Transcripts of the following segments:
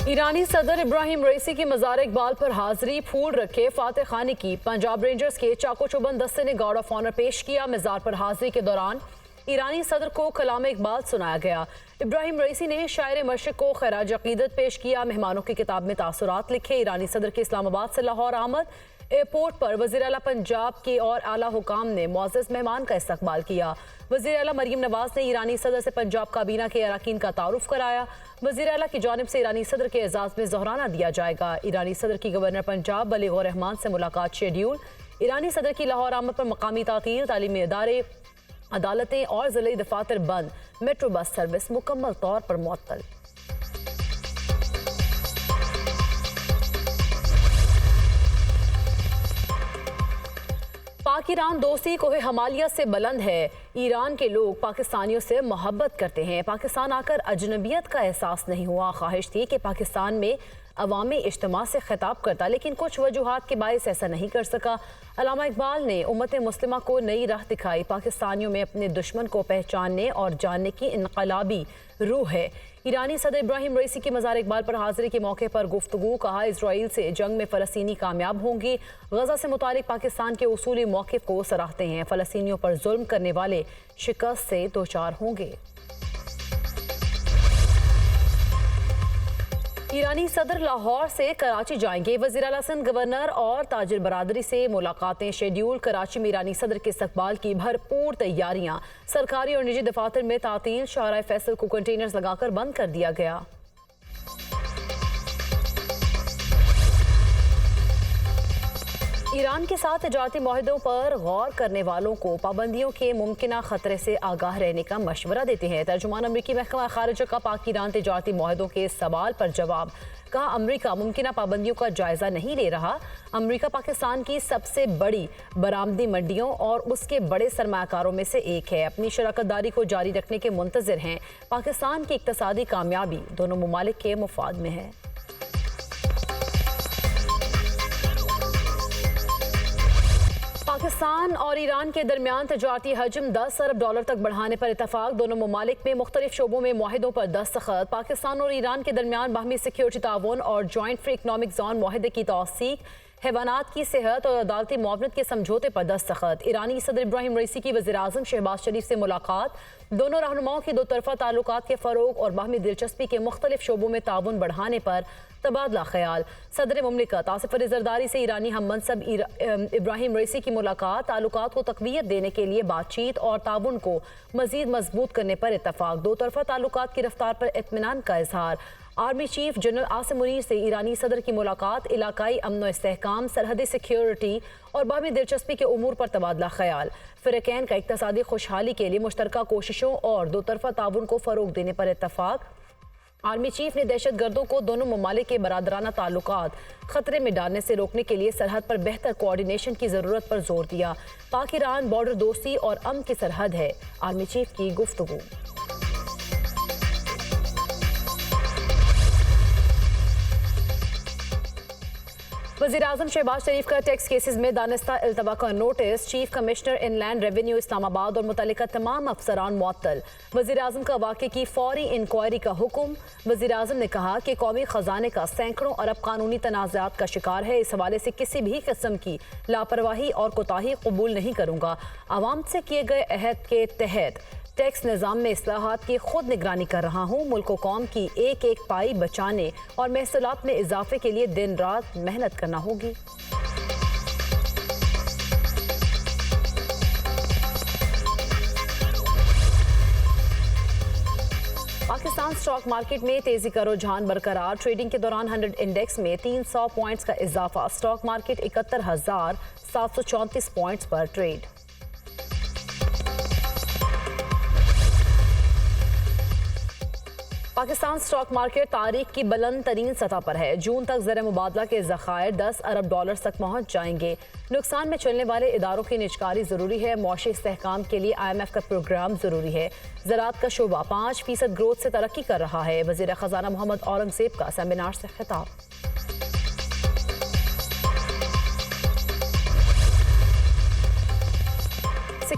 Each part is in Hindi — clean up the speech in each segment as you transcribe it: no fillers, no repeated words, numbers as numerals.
ईरानी सदर इब्राहिम रईसी की मज़ार इकबाल पर हाजिरी फूल रखे फातह खानी की। पंजाब रेंजर्स के चाको चौबंद दस्ते ने गार्ड ऑफ ऑनर पेश किया। मज़ार पर हाजिरी के दौरान ईरानी सदर को कलाम इकबाल सुनाया गया। इब्राहिम रईसी ने शायर मशरिक़ को खराज अक़ीदत पेश किया। मेहमानों की किताब में तासुरात लिखे। ईरानी सदर के इस्लामाबाद से लाहौर आमद एयरपोर्ट पर वज़ीर आला पंजाब के और आला हुकाम ने मुअज़्ज़ज़ मेहमान का इस्तकबाल किया। वज़ीर आला मरीम नवाज ने ईरानी सदर से पंजाब काबीना के अरकान का तारुफ कराया। वज़ीर आला की जानिब से ईरानी सदर के एजाज़ में ज़ोहराना दिया जाएगा। ईरानी सदर की गवर्नर पंजाब बलीग़ रहमान से मुलाकात शेड्यूल। ईरानी सदर की लाहौर आमद पर मकामी तातील, तालीमी इदारे, अदालतें और ज़िले दफातर बंद। मेट्रो बस सर्विस मुकम्मल तौर पर मुअत्तल। पाक ईरान दोस्ती कोहे हमालिया से बुलंद है। ईरान के लोग पाकिस्तानियों से मोहब्बत करते हैं। पाकिस्तान आकर अजनबियत का एहसास नहीं हुआ। ख्वाहिश थी कि पाकिस्तान में अवामी इज्तिमा से खिताब करता, लेकिन कुछ वजूहात के बायस ऐसा नहीं कर सका। अल्लामा इकबाल ने उम्मत मुस्लिमा को नई राह दिखाई। पाकिस्तानियों में अपने दुश्मन को पहचानने और जानने की इनकलाबी रूह है। ईरानी सदर इब्राहिम रईसी की मज़ार इकबाल पर हाजिरी के मौके पर गुफ्तगू। कहा, इजराइल से जंग में फ़लस्तीनी कामयाब होंगे। गजा से मुतालिक पाकिस्तान के उसूली मौक़िफ़ को सराहते हैं। फ़लस्तीनियों पर जुल्म करने वाले शिकस्त से दो चार होंगे। ईरानी सदर लाहौर से कराची जाएंगे। वज़ीर आला सिंध, गवर्नर और ताजिर बरादरी से मुलाकातें शेड्यूल। कराची में ईरानी सदर के इस्तकबाल की भरपूर तैयारियां। सरकारी और निजी दफातर में तातील। शाहराह फैसल को कंटेनर्स लगाकर बंद कर दिया गया। ईरान के साथ तिजारती मुआहदों पर गौर करने वालों को पाबंदियों के मुमकिना खतरे से आगाह रहने का मशवरा देते हैं। तर्जुमान अमरीकी महकमा खारिजा का पाक ईरान तिजारती मुआहदों के सवाल पर जवाब। कहा, अमरीका मुमकिना पाबंदियों का जायजा नहीं ले रहा। अमरीका पाकिस्तान की सबसे बड़ी बरामदी मंडियों और उसके बड़े सरमायाकारों में से एक है। अपनी शराकतदारी को जारी रखने के मुंतज़िर हैं। पाकिस्तान की इक़्तिसादी कामयाबी दोनों ममालिक के मुफाद में है। पाकिस्तान और ईरान के दरमियान तजारती हजम 10 अरब डॉलर तक बढ़ाने पर इतफाक। दोनों ममालिक में मुख्तलिफ शोबों में मुआहिदों पर दस्तखत। पाकिस्तान और ईरान के दरमियान बाहमी सिक्योरिटी ताउन और जॉइंट फ्री इकनॉमिक जोन मुआहदे की तौसीक। हैवानात की सेहत और अदालती मुआवनत के समझौते पर दस्तखत। ईरानी सदर इब्राहिम रईसी की वज़ीर आज़म शहबाज शरीफ से मुलाकात। दोनों रहनुमाओं की दो तरफा ताल्लुकात के फ़रोग और बाहमी दिलचस्पी के मुख्तलिफ शोबों में ताउन बढ़ाने पर तबादला ख्याल। सदर मुमलिकत आसिफ अली जरदारी से ईरानी हम मनसब इब्राहिम रईसी की मुलाकात। ताल्लुकात को तक़वियत देने के लिए बातचीत और ताउन को मज़ीद मजबूत करने पर इतफाक। दो तरफा ताल्लुकात की रफ्तार पर इत्मीनान का इजहार। Army chief general Asim Munir से ईरानी सदर की मुलाकात। इलाकाई अमन व इस्तेहकाम, सरहदी सिक्योरिटी और बाहमी दिलचस्पी के उमूर पर तबादला ख्याल। फ़िरक़ैन का इक़्तिसादी खुशहाली के लिए मुश्तरका कोशिशों और दो तरफा ताउन को फ़रोग़ देने पर इतफाक। आर्मी चीफ ने दहशत गर्दों को दोनों ममालिक के बरादराना ताल्लुकात खतरे में डालने से रोकने के लिए सरहद पर बेहतर कोऑर्डिनेशन की ज़रूरत पर जोर दिया। पाक ईरान बॉर्डर दोस्ती और अमन की सरहद है। आर्मी चीफ की गुफ्तगू। वज़ीर आज़म शहबाज शरीफ का टैक्स केसेस में दानिस्ता इल्तवा का notice. Chief commissioner inland revenue Islamabad और मुतल्लिका तमाम अफसरान मुअत्तल। वज़ीर आज़म का वाक़े की फौरी इंक्वायरी का हुक्म। वज़ीर आज़म ने कहा कि कौमी ख़जाने का सैकड़ों अरब कानूनी तनाज़ात का शिकार है। इस हवाले से किसी भी किस्म की लापरवाही और कोताही कबूल नहीं करूँगा। आवाम से किए गए अहद के तहत टैक्स निज़ाम में इस्लाहात की खुद निगरानी कर रहा हूँ। मुल्क को कौम की एक एक पाई बचाने और महसूलात में इजाफे के लिए दिन रात मेहनत करना होगी। पाकिस्तान स्टॉक मार्केट में तेजी का रुझान बरकरार। ट्रेडिंग के दौरान 100 इंडेक्स में 300 पॉइंट्स का इजाफा। स्टॉक मार्केट 71,734 पॉइंट्स पर ट्रेड। पाकिस्तान स्टॉक मार्केट तारीख की बुलंद तरीन सतह पर है। जून तक ज़र मुबादला के ज़खायर 10 अरब डॉलर तक पहुंच जाएंगे। नुकसान में चलने वाले इदारों की निजकारी ज़रूरी है। मौशी इस्तेहकाम के लिए IMF का प्रोग्राम ज़रूरी है। ज़राअत का शोबा 5% ग्रोथ से तरक्की कर रहा है। वज़ीर ख़जाना मोहम्मद औरंगज़ेब का सेमिनार से खिताब।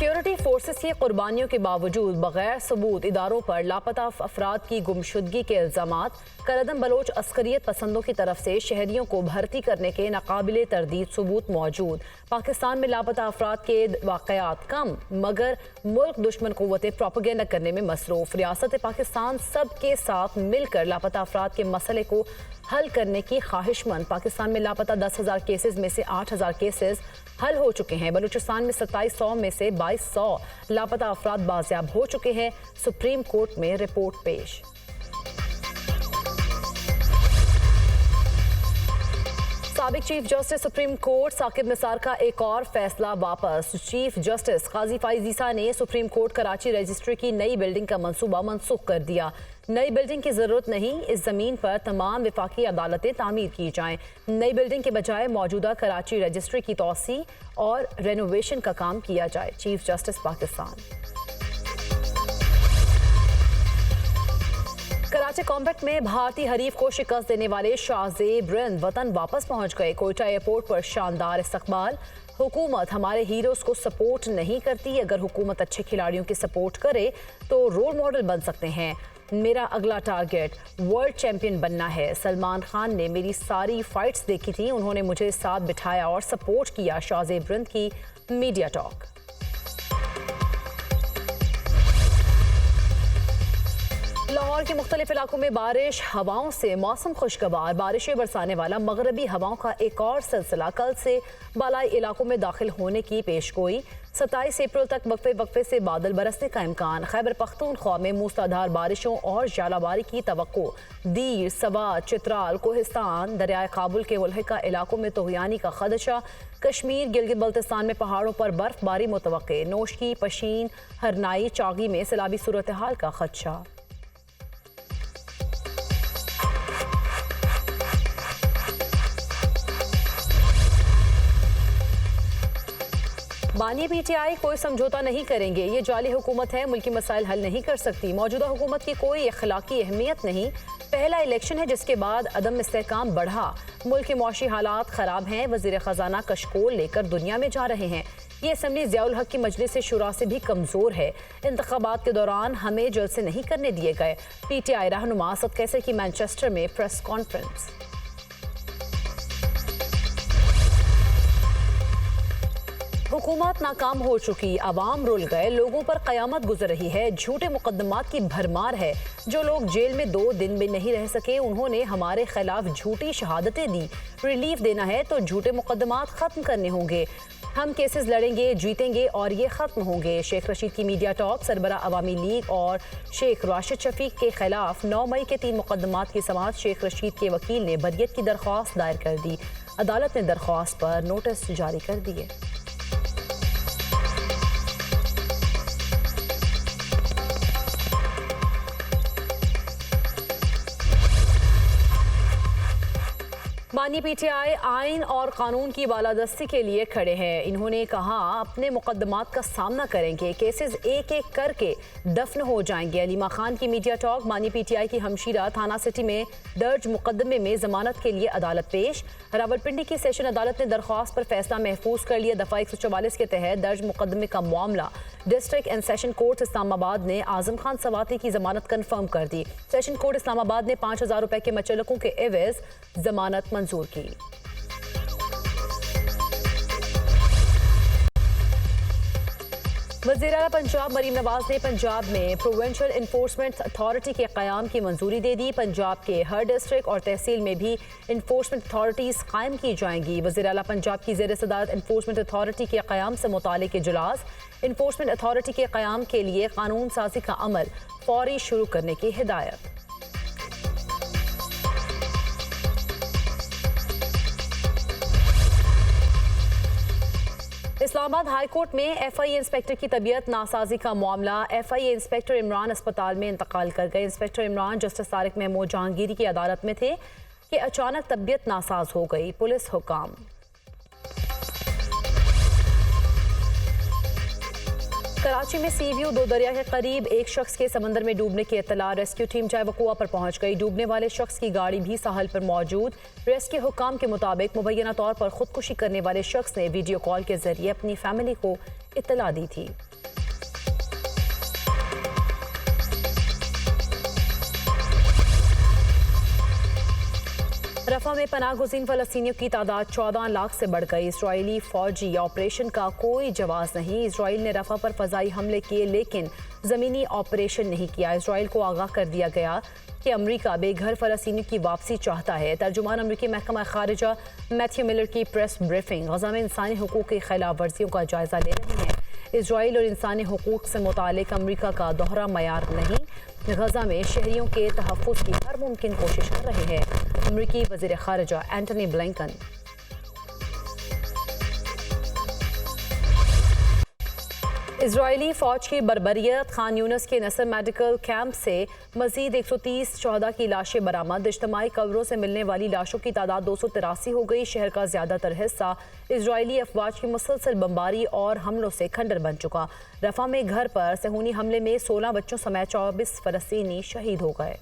सिक्योरिटी फोर्सेस की कुर्बानियों के बावजूद बगैर सबूत इदारों पर लापता अफराद की गुमशुदगी के इल्जामात। करदम बलोच अस्करियत पसंदों की तरफ से शहरियों को भर्ती करने के नाकाबिले तरदीद सबूत मौजूद। पाकिस्तान में लापता अफराद के वाकयात कम, मगर मुल्क दुश्मन कुव्वतें प्रोपेगेंडा करने में मसरूफ। रियासत पाकिस्तान सबके साथ मिलकर लापता अफराद के मसले को हल करने की ख्वाहिशमंद। पाकिस्तान में लापता 10,000 केसेस में से 8,000 केसेस हल हो चुके हैं। बलूचिस्तान में 2700 में से 2200 लापता अफराद बाजियाब हो चुके हैं। सुप्रीम कोर्ट में रिपोर्ट पेश। साबिक chief justice supreme court Saqib Nisar का एक और फैसला वापस। चीफ जस्टिस काजी फाइज ईसा ने सुप्रीम कोर्ट कराची रजिस्ट्री की नई बिल्डिंग का मंसूबा मनसूख कर दिया। नई बिल्डिंग की जरूरत नहीं, इस जमीन पर तमाम विफाकी अदालतें तामीर की जाएं। नई बिल्डिंग के बजाय मौजूदा कराची रजिस्ट्री की तोसी और रेनोवेशन का काम किया जाए। Chief justice Pakistan. Karachi compact में भारतीय हरीफ को शिकस्त देने वाले शाहजेब रिंद वतन वापस पहुंच गए। कोयटा एयरपोर्ट पर शानदार इस्तकबाल। हुकूमत हमारे हीरोज को सपोर्ट नहीं करती, अगर हुकूमत अच्छे खिलाड़ियों की सपोर्ट करे तो रोल मॉडल बन सकते हैं। मेरा अगला टारगेट वर्ल्ड चैंपियन बनना है। सलमान खान ने मेरी सारी फाइट्स देखी थी, उन्होंने मुझे साथ बिठाया और सपोर्ट किया। शाहजेब रिंद की मीडिया टॉक। लाहौर के मुख्तलिफ इलाकों में बारिश, हवाओं से मौसम खुशगवार। बारिशें बरसाने वाला मगरबी हवाओं का एक और सिलसिला कल से बालाई इलाकों में दाखिल होने की पेशगोई। 27 अप्रैल तक वक्फे वक्फे से बादल बरसने का इम्कान। खैबर पख्तूनख्वा में मूसलाधार बारिशों और जालाबारी की तवक्को। दीर, सवात, चित्राल, कोहिस्तान, दरियाए काबुल के मुल्हिका इलाकों में तोहयानी का खदशा। कश्मीर, गिलगित बल्तिस्तान में पहाड़ों पर बर्फबारी मुतवक्के। नोशकी, पशीन, हरनाई, चागी में सैलाबी सूरत हाल का खदशा। बानी पीटीआई कोई समझौता नहीं करेंगे, ये जाली हुकूमत है, मुल्की मसाइल हल नहीं कर सकती। मौजूदा हुकूमत की कोई अखलाकी अहमियत नहीं। पहला इलेक्शन है जिसके बाद अदम इस्तेहकाम बढ़ा। मुल्क के मौशी हालात खराब हैं। वजीर खजाना कशकोल लेकर दुनिया में जा रहे हैं। ये असम्बली ज़ियाउल हक की मजलिस से शुरा से भी कमजोर है। इंतखाबात के दौरान हमें जलसे नहीं करने दिए गए। पीटीआई रहनुमा असद कैसर की मैनचेस्टर में प्रेस कॉन्फ्रेंस। हुकूमत नाकाम हो चुकी, अवाम रुल गए, लोगों पर कयामत गुजर रही है। झूठे मुकदमात की भरमार है। जो लोग जेल में 2 दिन भी नहीं रह सके, उन्होंने हमारे खिलाफ झूठी शहादतें दी। रिलीफ देना है तो झूठे मुकदमात खत्म करने होंगे। हम केसेस लड़ेंगे, जीतेंगे और ये खत्म होंगे। शेख रशीद की मीडिया टॉक। सरबरा अवामी लीग और शेख राशिद शफीक के खिलाफ 9 मई के 3 मुकदमात की समाअत। शेख रशीद के वकील ने बरियत की दरख्वास्त दायर कर दी। अदालत ने दरख्वास्त पर नोटिस जारी कर दिए। बानी पीटीआई आइन और कानून की बालादस्ती के लिए खड़े हैं। इन्होंने कहा अपने मुकदमात का सामना करेंगे, केसेस एक एक करके दफन हो जाएंगे। अलीमा खान की मीडिया टॉक। बानी पीटीआई की हमशीरा थाना सिटी में दर्ज मुकदमे में जमानत के लिए अदालत पेश। रावलपिंडी की सेशन अदालत ने दरख्वास्त पर फैसला महफूज कर लिया। दफा 144 के तहत दर्ज मुकदमे का मामला district and session court Islamabad ने आजम खान सवाती की जमानत कन्फर्म कर दी। सेशन कोर्ट इस्लामाबाद ने 5,000 रुपए के मचलकों के एवज जमानत मंजूर की। वज़ीर आला पंजाब मरीम नवाज ने पंजाब में प्रोविंशियल इन्फोर्समेंट अथॉरिटी के क़याम की मंजूरी दे दी। पंजाब के हर डिस्ट्रिक्ट और तहसील में भी इन्फोर्समेंट अथॉरिटीज़ कायम की जाएंगी। वज़ीर आला पंजाब की ज़ेर सदारत इन्फोर्समेंट अथॉरिटी के क़याम से मुतालिक इजलास। इन्फोर्समेंट अथॉरिटी के क़याम के लिए कानून साजी का अमल फौरी शुरू करने की हिदायत। इस्लामाबाद हाई कोर्ट में एफआईए इंस्पेक्टर की तबीयत नासाजी का मामला। एफआईए इंस्पेक्टर इमरान अस्पताल में इंतकाल कर गए। इंस्पेक्टर इमरान जस्टिस तारिक महमूद जहांगीरी की अदालत में थे कि अचानक तबीयत नासाज हो गई। पुलिस हुकाम। कराची में सीव्यू 2 दरिया के करीब एक शख्स के समंदर में डूबने की इत्तला। रेस्क्यू टीम चाय वकुआ पर पहुंच गई। डूबने वाले शख्स की गाड़ी भी साहल पर मौजूद। रेस्क्यू हुकाम के मुताबिक मुबैना तौर पर खुदकुशी करने वाले शख्स ने वीडियो कॉल के जरिए अपनी फैमिली को इत्तला दी थी। रफा में पनाह गुज़ीन फ़लस्तीनियों की तादाद 14 लाख से बढ़ गई। इजरायली फौजी ऑपरेशन का कोई जवाब नहीं। इसराइल ने रफा पर फ़ज़ाई हमले किए लेकिन ज़मीनी ऑपरेशन नहीं किया। इसराइल को आगाह कर दिया गया कि अमरीका बेघर फ़लस्तीनियों की वापसी चाहता है। तर्जुमान अमरीकी महकमा खारिजा मैथ्यू मिलर की प्रेस ब्रीफिंग। गज़ा में इंसानी हुकूक़ की खिलाफ वर्जियों का जायज़ा ले रही है। इसराइल और इंसानी हुकूक़ से मुतालिक अमरीका का दोहरा मयार नहीं। गज़ा में शहरियों के तहफ़्फ़ुज़ की हर मुमकिन कोशिश कर रहे हैं। अमरीकी वज़ीर ख़ारिजा एंटनी ब्लिंकन। इजरायली फ़ौज की बर्बरियत। खान यूनस के नसर मेडिकल कैंप से मज़ीद 130 शहदा की लाशें बरामद। इज्तिमाई कब्रों से मिलने वाली लाशों की तादाद 283 हो गई। शहर का ज़्यादातर हिस्सा इजरायली अफवाज की मुसलसल बमबारी और हमलों से खंडर बन चुका। रफा में घर पर सहूनी हमले में 16 बच्चों समेत 24 फ़लस्तीनी शहीद हो गए।